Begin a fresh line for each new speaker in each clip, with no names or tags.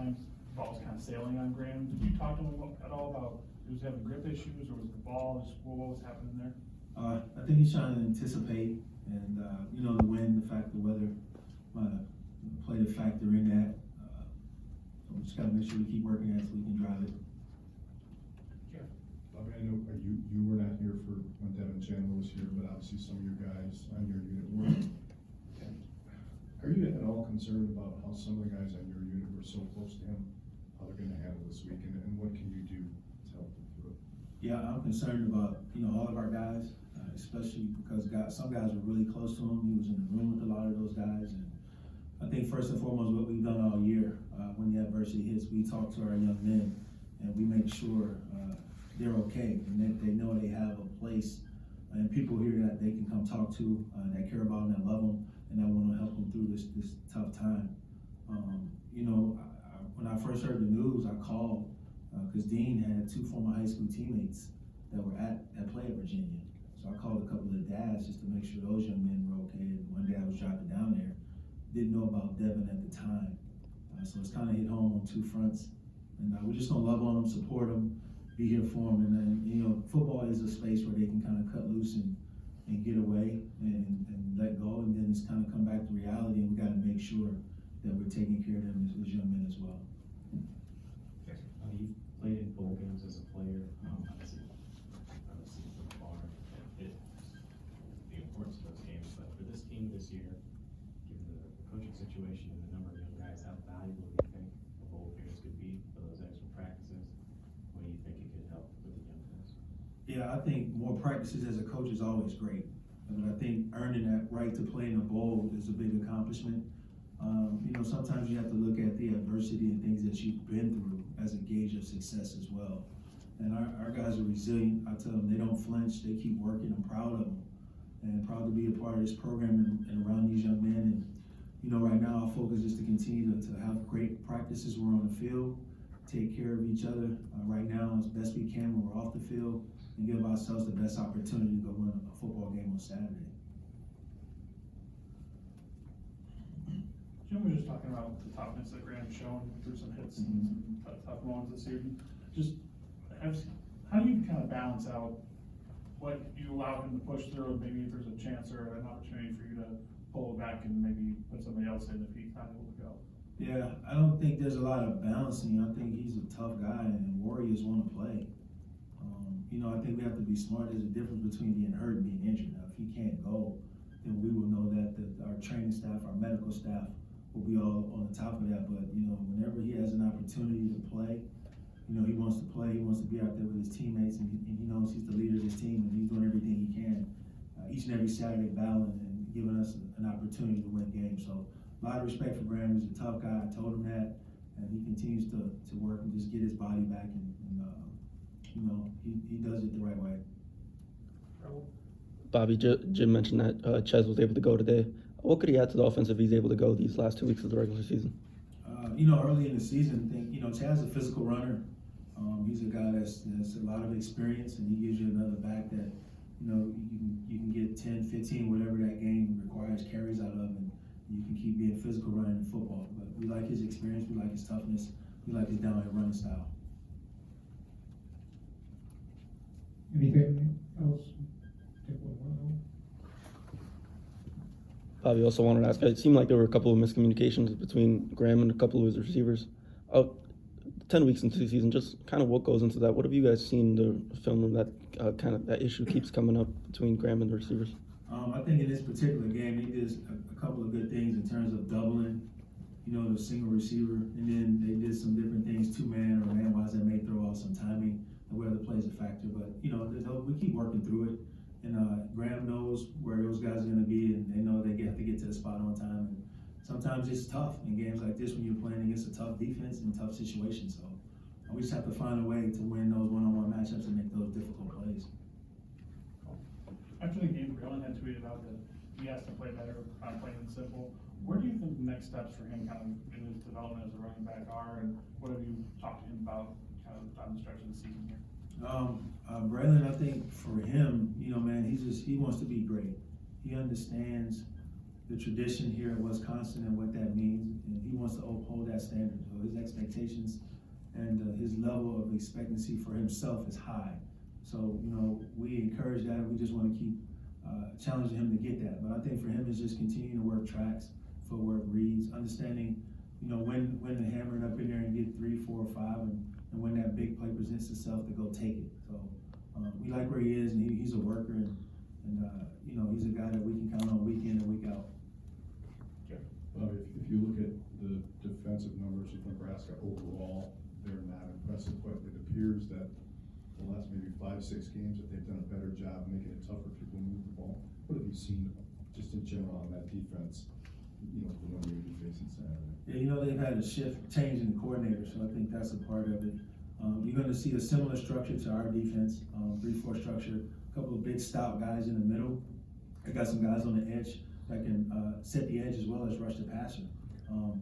times the ball's kind of sailing on Graham. Did you talk to him at all about, was he having grip issues, or was the ball, just what was happening there?
I think he's trying to anticipate and, the wind, the fact the weather played a factor in that. So we just got to make sure we keep working at it so we can drive it.
Yeah.
Bobby, I know you were not here for when Devin Chandler was here, but obviously some of your guys on your unit were. Are you at all concerned about how some of the guys on your unit were so close to him, how they're going to handle this weekend, and what can you do to help them through it?
Yeah, I'm concerned about, all of our guys, especially because some guys were really close to him. He was in the room with a lot of those guys. And I think first and foremost, what we've done all year, when the adversity hits, we talk to our young men and we make sure they're okay and that they know they have a place and people here that they can come talk to, that care about them, that love them, and that want to help them through this tough time. When I first heard the news, I called because Dean had 2 former high school teammates that were at play at Virginia. So I called a couple of dads just to make sure those young men were okay. And one day I was driving down there, didn't know about Devin at the time. So it's kind of hit home on 2 fronts. And we're just gonna love on them, support them, be here for them. And then, football is a space where they can kind of cut loose and get away and let go. And then it's kind of come back to reality, and we gotta make sure that we're taking care of them as young men as well.
You've played in bowl games as a player, obviously from afar, the importance of those games, but for this team this year, given the coaching situation and the number of young guys, how valuable do you think the bowl appearance could be for those extra practices? What do you think it could help with the young guys?
Yeah, I think more practices as a coach is always great. I think earning that right to play in a bowl is a big accomplishment. Sometimes you have to look at the adversity and things that you've been through as a gauge of success as well. And our guys are resilient. I tell them they don't flinch, they keep working. I'm proud of them and proud to be a part of this program and around these young men. And, right now our focus is to continue to have great practices. We're on the field, take care of each other right now as best we can when we're off the field, and give ourselves the best opportunity to go win a football game on Saturday.
Jim was just talking about the toughness that Graham's shown through some hits and some tough moments this season. How do you kind of balance out what you allow him to push through, and maybe if there's a chance or an opportunity for you to pull it back and maybe put somebody else in if he's not able to go?
Yeah, I don't think there's a lot of balancing. I think he's a tough guy, and Warriors want to play. I think we have to be smart. There's a difference between being hurt and being injured. Now, if he can't go, then we will know that our training staff, our medical staff, will be all on the top of that. But whenever he has an opportunity to play, he wants to play. He wants to be out there with his teammates, and he knows he's the leader of his team, and he's doing everything he can each and every Saturday, battling and giving us an opportunity to win games. So a lot of respect for Graham. He's a tough guy. I told him that, and he continues to work and just get his body back, and he does it the right way.
Bobby, Jim mentioned that Ches was able to go today. What could he add to the offense if he's able to go these last 2 weeks of the regular season?
Early in the season, Chaz is a physical runner. He's a guy that's a lot of experience, and he gives you another back that, you can get 10, 15, whatever that game requires carries out of, and you can keep being physical running in football. But we like his experience, we like his toughness, we like his downhill running style.
Anything else? Take one more.
Bobby, also wanted to ask, it seemed like there were a couple of miscommunications between Graham and a couple of his receivers. 10 weeks into the season, just kind of what goes into that? What have you guys seen the film of that that issue keeps coming up between Graham and the receivers?
I think in this particular game, he did a couple of good things in terms of doubling, the single receiver, and then they did some different things, 2-man or man-wise, that may throw off some timing. The weather plays a factor, but we keep working through it. And Graham knows where those guys are going to be, and they know they have to get to the spot on time. And sometimes it's tough in games like this when you're playing against a tough defense and tough situations. So we just have to find a way to win those one-on-one matchups and make those difficult plays.
After the game, Braylon had tweeted out that he has to play better, plain and simple. Where do you think the next steps for him kind of in his development as a running back are, and what have you talked to him about kind of on the stretch of the season here?
Braylon, I think for him, man, he wants to be great. He understands the tradition here at Wisconsin and what that means, and he wants to uphold that standard. So his expectations and his level of expectancy for himself is high. So, you know, we encourage that, and we just want to keep challenging him to get that. But I think for him, it's just continuing to work tracks, footwork, reads, understanding, you know, when to hammer it up in there and get 3, 4, 5, and when that big play presents itself, to go take it. So we like where he is, and he's a worker, and you know, he's a guy that we can count on week in and week out.
If you look at the defensive numbers of Nebraska overall, they're not impressive, but it appears that the last maybe 5, 6 games that they've done a better job making it tougher for people to move the ball. What have you seen just in general on that defense, you know, the one you're gonna be facing Saturday?
Yeah, you know, they've had a change in the coordinator, so I think that's a part of it. You're going to see a similar structure to our defense, 3-4 structure, a couple of big stout guys in the middle. I got some guys on the edge that can set the edge as well as rush the passer.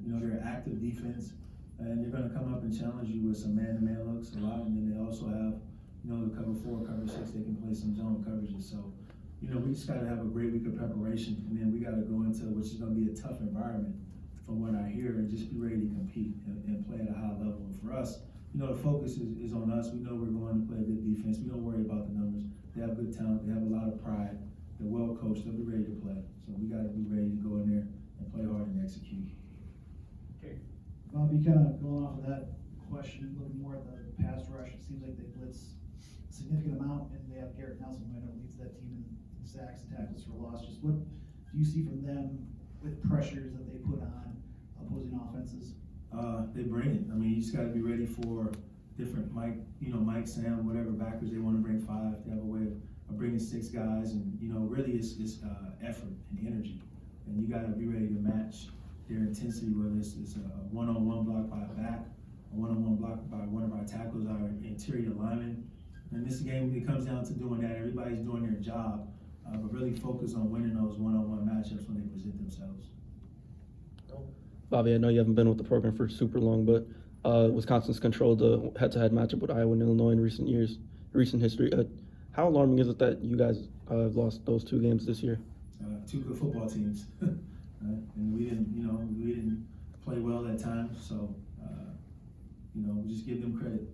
You know, they're an active defense, and they're going to come up and challenge you with some man-to-man looks a lot, and then they also have, you know, the cover 4, cover 6, they can play some zone coverages. So, you know, we just got to have a great week of preparation, and then we got to go into which is going to be a tough environment from what I hear, and just be ready to compete and play at a high level. And for us, you know, the focus is on us. We know we're going to play good defense. We don't worry about the numbers. They have good talent. They have a lot of pride. They're well coached. They'll be ready to play. So we got to be ready to go in there and play hard and execute.
Bobby, kind of going off of that question, looking more at the pass rush, it seems like they blitz a significant amount, and they have Garrett Nelson, who I know leads that team in sacks and tackles for loss. Just what do you see from them with pressures that they put on opposing offenses?
They bring it. I mean, you just got to be ready for different Mike, Sam, whatever backers they want to bring 5. They have a way of bringing 6 guys, and you know, really it's effort and energy, and you got to be ready to match their intensity, whether it's a one-on-one block by a back, a one-on-one block by one of our tackles, our interior linemen. And this game, it comes down to doing that. Everybody's doing their job, but really focus on winning those one-on-one matchups when they present themselves.
Bobby, I know you haven't been with the program for super long, but Wisconsin's controlled the head-to-head matchup with Iowa and Illinois in recent history. How alarming is it that you guys have lost those 2 games this year?
2 good football teams, and we didn't play well at times. So, you know, we just give them credit.